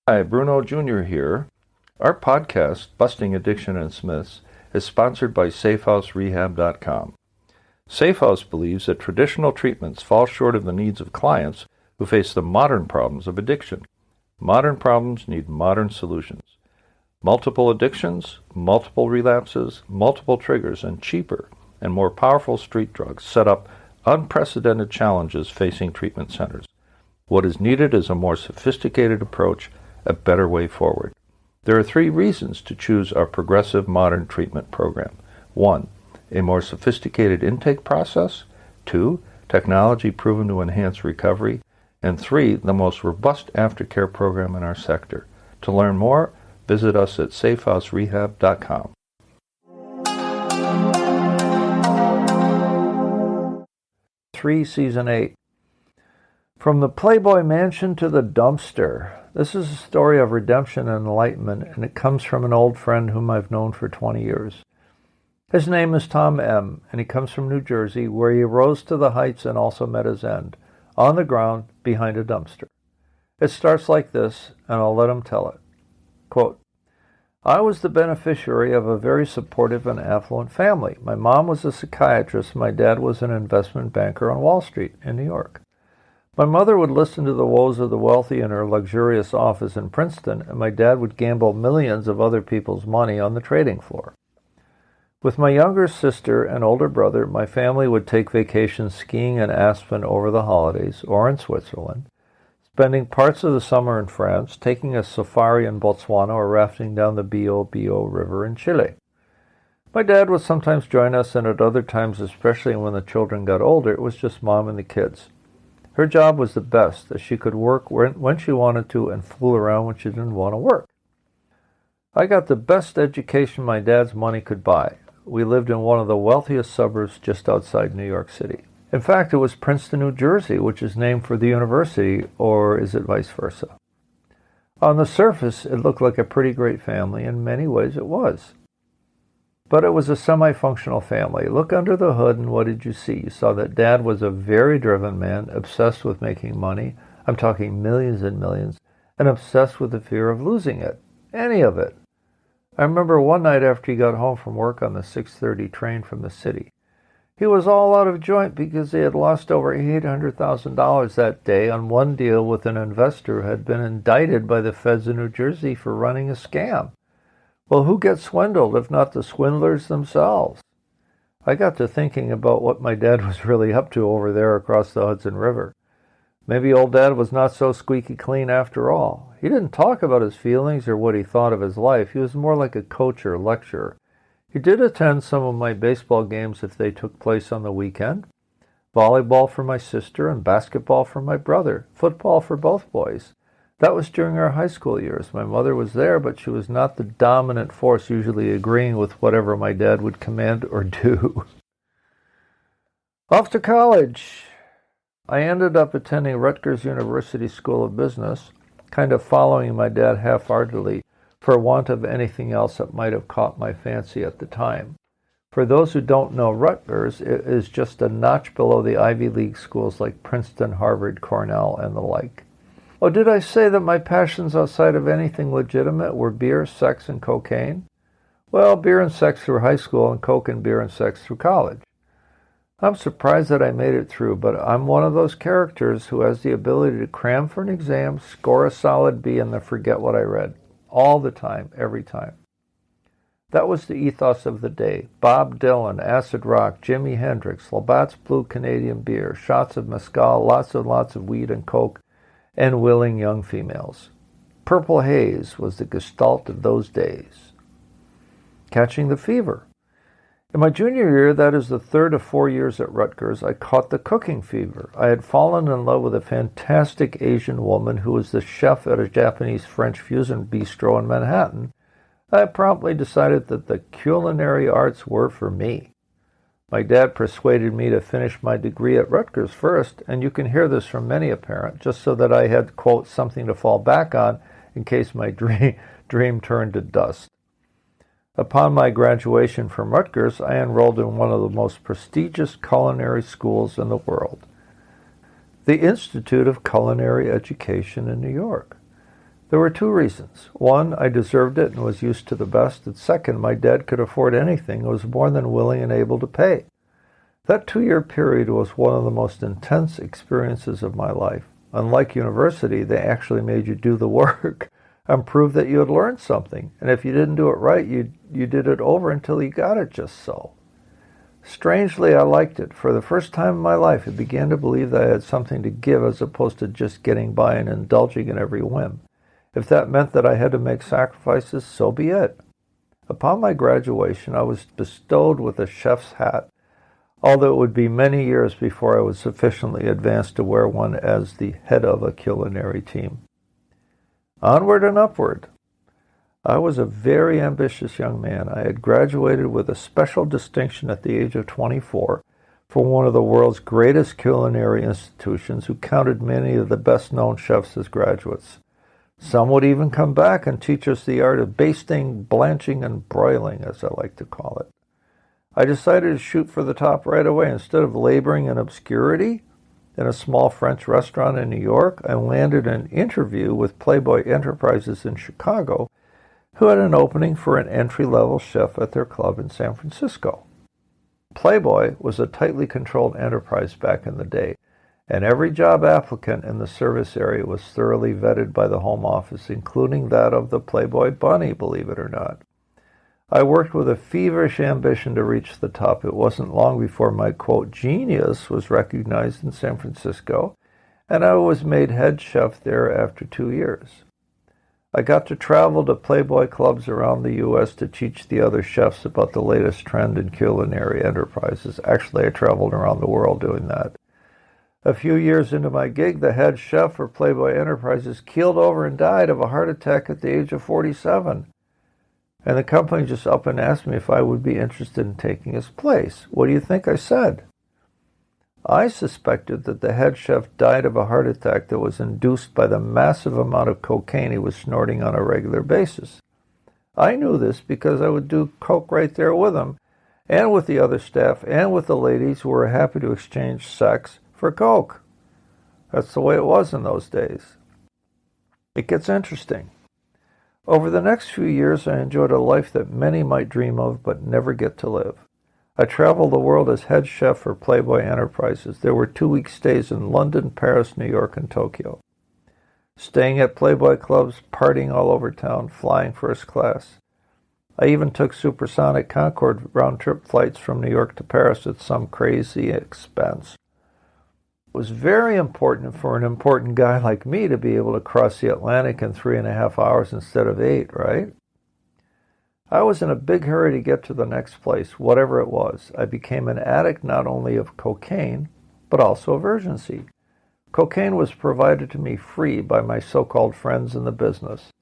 Hi, Bruno Jr. here. Our podcast, Busting Addiction and Smiths, is sponsored by SafeHouseRehab.com. SafeHouse believes that traditional treatments fall short of the needs of clients who face the modern problems of addiction. Modern problems need modern solutions. Multiple addictions, multiple relapses, multiple triggers, and cheaper and more powerful street drugs set up unprecedented challenges facing treatment centers. What is needed is a more sophisticated approach, a better way forward. There are 3 reasons to choose our progressive modern treatment program. 1, a more sophisticated intake process. 2, technology proven to enhance recovery. And 3, the most robust aftercare program in our sector. To learn more, visit us at safehouserehab.com. 3, Season 8. From the Playboy mansion to the dumpster. This is a story of redemption and enlightenment, and it comes from an old friend whom I've known for 20 years. His name is Tom M., and he comes from New Jersey, where he rose to the heights and also met his end, on the ground behind a dumpster. It starts like this, and I'll let him tell it. Quote, I was the beneficiary of a very supportive and affluent family. My mom was a psychiatrist. My dad was an investment banker on Wall Street in New York. My mother would listen to the woes of the wealthy in her luxurious office in Princeton, and my dad would gamble millions of other people's money on the trading floor. With my younger sister and older brother, my family would take vacations skiing in Aspen over the holidays, or in Switzerland, spending parts of the summer in France, taking a safari in Botswana, or rafting down the Biobío River in Chile. My dad would sometimes join us, and at other times, especially when the children got older, it was just Mom and the kids. Her job was the best, as she could work when she wanted to and fool around when she didn't want to work. I got the best education my dad's money could buy. We lived in one of the wealthiest suburbs just outside New York City. In fact, it was Princeton, New Jersey, which is named for the university, or is it vice versa? On the surface, it looked like a pretty great family. In many ways, it was. But it was a semi-functional family. Look under the hood, and what did you see? You saw that Dad was a very driven man, obsessed with making money. I'm talking millions and millions, and obsessed with the fear of losing it. Any of it. I remember one night after he got home from work on the 6:30 train from the city. He was all out of joint because he had lost over $800,000 that day on one deal with an investor who had been indicted by the feds in New Jersey for running a scam. Well, who gets swindled if not the swindlers themselves? I got to thinking about what my dad was really up to over there across the Hudson River. Maybe old Dad was not so squeaky clean after all. He didn't talk about his feelings or what he thought of his life. He was more like a coach or lecturer. He did attend some of my baseball games if they took place on the weekend. Volleyball for my sister and basketball for my brother. Football for both boys. That was during our high school years. My mother was there, but she was not the dominant force, usually agreeing with whatever my dad would command or do. Off to college. I ended up attending Rutgers University School of Business, kind of following my dad half-heartedly for want of anything else that might have caught my fancy at the time. For those who don't know Rutgers, it is just a notch below the Ivy League schools like Princeton, Harvard, Cornell, and the like. Oh, did I say that my passions outside of anything legitimate were beer, sex, and cocaine? Well, beer and sex through high school, and coke and beer and sex through college. I'm surprised that I made it through, but I'm one of those characters who has the ability to cram for an exam, score a solid B, and then forget what I read. All the time, every time. That was the ethos of the day. Bob Dylan, acid rock, Jimi Hendrix, Labatt's Blue Canadian beer, shots of mezcal, lots and lots of weed and coke, and willing young females. Purple haze was the gestalt of those days. Catching the fever. In my junior year, that is the 3rd of 4 years at Rutgers, I caught the cooking fever. I had fallen in love with a fantastic Asian woman who was the chef at a Japanese-French fusion bistro in Manhattan. I promptly decided that the culinary arts were for me. My dad persuaded me to finish my degree at Rutgers first, and you can hear this from many a parent, just so that I had, quote, something to fall back on in case my dream turned to dust. Upon my graduation from Rutgers, I enrolled in one of the most prestigious culinary schools in the world, the Institute of Culinary Education in New York. There were two reasons. One, I deserved it and was used to the best. And second, my dad could afford anything and was more than willing and able to pay. That 2-year period was one of the most intense experiences of my life. Unlike university, they actually made you do the work and prove that you had learned something. And if you didn't do it right, you did it over until you got it just so. Strangely, I liked it. For the first time in my life, I began to believe that I had something to give as opposed to just getting by and indulging in every whim. If that meant that I had to make sacrifices, so be it. Upon my graduation, I was bestowed with a chef's hat, although it would be many years before I was sufficiently advanced to wear one as the head of a culinary team. Onward and upward. I was a very ambitious young man. I had graduated with a special distinction at the age of 24 from one of the world's greatest culinary institutions who counted many of the best-known chefs as graduates. Some would even come back and teach us the art of basting, blanching, and broiling, as I like to call it. I decided to shoot for the top right away. Instead of laboring in obscurity in a small French restaurant in New York, I landed an interview with Playboy Enterprises in Chicago, who had an opening for an entry-level chef at their club in San Francisco. Playboy was a tightly controlled enterprise back in the day, and every job applicant in the service area was thoroughly vetted by the home office, including that of the Playboy bunny, believe it or not. I worked with a feverish ambition to reach the top. It wasn't long before my, quote, genius was recognized in San Francisco, and I was made head chef there after 2 years. I got to travel to Playboy clubs around the U.S. to teach the other chefs about the latest trend in culinary enterprises. Actually, I traveled around the world doing that. A few years into my gig, the head chef for Playboy Enterprises keeled over and died of a heart attack at the age of 47. And the company just up and asked me if I would be interested in taking his place. What do you think I said? I suspected that the head chef died of a heart attack that was induced by the massive amount of cocaine he was snorting on a regular basis. I knew this because I would do coke right there with him, and with the other staff, and with the ladies who were happy to exchange sex for coke. That's the way it was in those days. It gets interesting. Over the next few years, I enjoyed a life that many might dream of but never get to live. I traveled the world as head chef for Playboy Enterprises. There were 2-week stays in London, Paris, New York, and Tokyo. Staying at Playboy clubs, partying all over town, flying first class. I even took supersonic Concorde round-trip flights from New York to Paris at some crazy expense. It was very important for an important guy like me to be able to cross the Atlantic in 3.5 hours instead of 8, right? I was in a big hurry to get to the next place, whatever it was. I became an addict not only of cocaine, but also of urgency. Cocaine was provided to me free by my so-called friends in the business.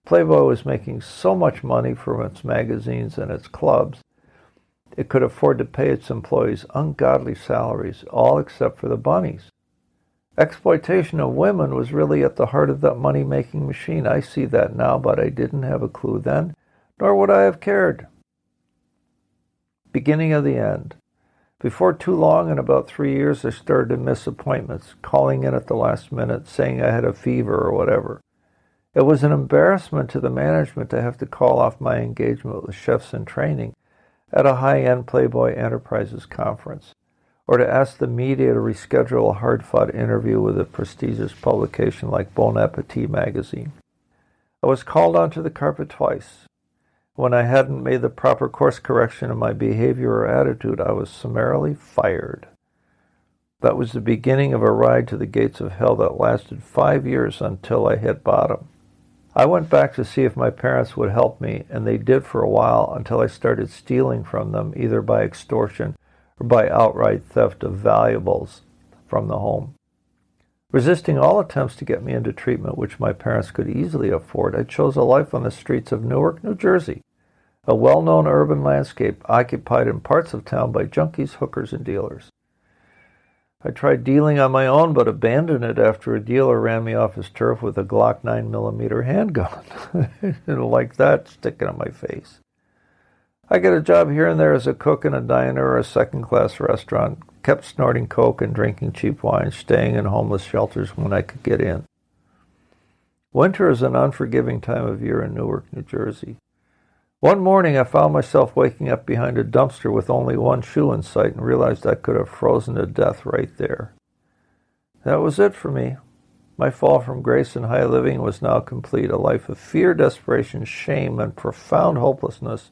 Playboy was making so much money from its magazines and its clubs, it could afford to pay its employees ungodly salaries, all except for the bunnies. Exploitation of women was really at the heart of that money-making machine. I see that now, but I didn't have a clue then, nor would I have cared. Beginning of the end. Before too long, in about 3 years, I started to miss appointments, calling in at the last minute, saying I had a fever or whatever. It was an embarrassment to the management to have to call off my engagement with chefs in training at a high-end Playboy Enterprises conference, or to ask the media to reschedule a hard-fought interview with a prestigious publication like Bon Appetit magazine. I was called onto the carpet twice. When I hadn't made the proper course correction in my behavior or attitude, I was summarily fired. That was the beginning of a ride to the gates of hell that lasted 5 years until I hit bottom. I went back to see if my parents would help me, and they did for a while until I started stealing from them, either by extortion or by outright theft of valuables from the home. Resisting all attempts to get me into treatment, which my parents could easily afford, I chose a life on the streets of Newark, New Jersey, a well-known urban landscape occupied in parts of town by junkies, hookers, and dealers. I tried dealing on my own, but abandoned it after a dealer ran me off his turf with a Glock 9mm handgun. I didn't like that sticking in my face. I got a job here and there as a cook in a diner or a second-class restaurant, kept snorting coke and drinking cheap wine, staying in homeless shelters when I could get in. Winter is an unforgiving time of year in Newark, New Jersey. One morning I found myself waking up behind a dumpster with only one shoe in sight and realized I could have frozen to death right there. That was it for me. My fall from grace and high living was now complete. A life of fear, desperation, shame, and profound hopelessness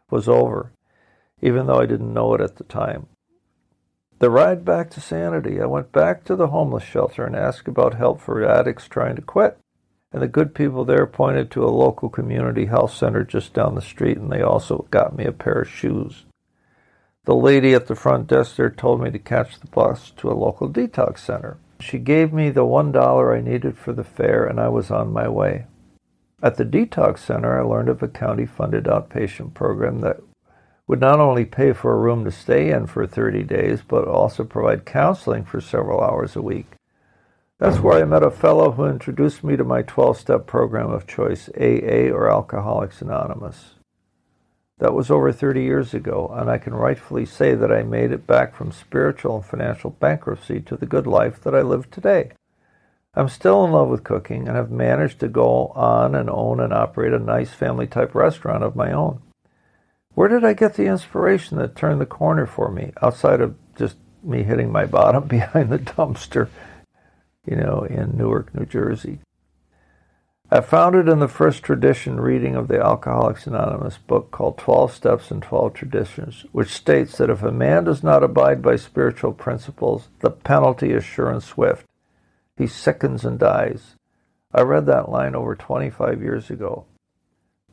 was over, even though I didn't know it at the time. The ride back to sanity, I went back to the homeless shelter and asked about help for addicts trying to quit. And the good people there pointed to a local community health center just down the street, and they also got me a pair of shoes. The lady at the front desk there told me to catch the bus to a local detox center. She gave me the $1 I needed for the fare, and I was on my way. At the detox center, I learned of a county-funded outpatient program that would not only pay for a room to stay in for 30 days, but also provide counseling for several hours a week. That's where I met a fellow who introduced me to my 12-step program of choice, AA, or Alcoholics Anonymous. That was over 30 years ago, and I can rightfully say that I made it back from spiritual and financial bankruptcy to the good life that I live today. I'm still in love with cooking and have managed to go on and own and operate a nice family-type restaurant of my own. Where did I get the inspiration that turned the corner for me, outside of just me hitting my bottom behind the dumpster, in Newark, New Jersey? I found it in the first tradition reading of the Alcoholics Anonymous book called 12 Steps and 12 Traditions, which states that if a man does not abide by spiritual principles, the penalty is sure and swift. He sickens and dies. I read that line over 25 years ago.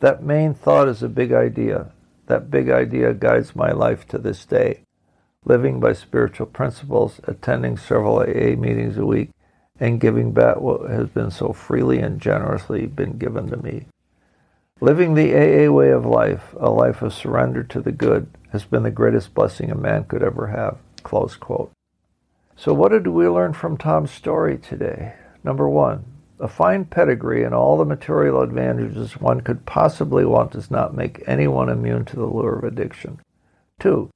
That main thought is a big idea. That big idea guides my life to this day, living by spiritual principles, attending several AA meetings a week, and giving back what has been so freely and generously been given to me. Living the AA way of life, a life of surrender to the good, has been the greatest blessing a man could ever have. Close quote. So what did we learn from Tom's story today? Number one, a fine pedigree and all the material advantages one could possibly want does not make anyone immune to the lure of addiction. 2,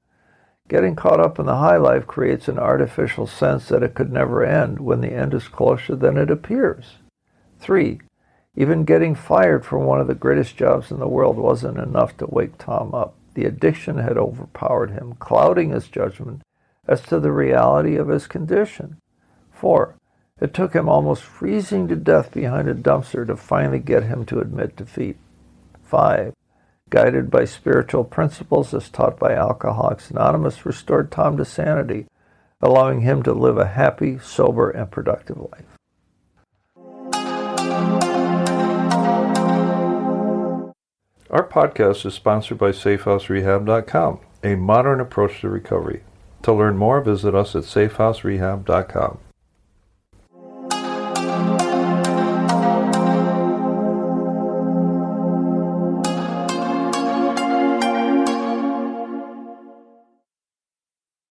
getting caught up in the high life creates an artificial sense that it could never end when the end is closer than it appears. 3, even getting fired from one of the greatest jobs in the world wasn't enough to wake Tom up. The addiction had overpowered him, clouding his judgment as to the reality of his condition. 4, it took him almost freezing to death behind a dumpster to finally get him to admit defeat. 5, guided by spiritual principles as taught by Alcoholics Anonymous, restored Tom to sanity, allowing him to live a happy, sober, and productive life. Our podcast is sponsored by SafeHouseRehab.com, a modern approach to recovery. To learn more, visit us at SafeHouseRehab.com.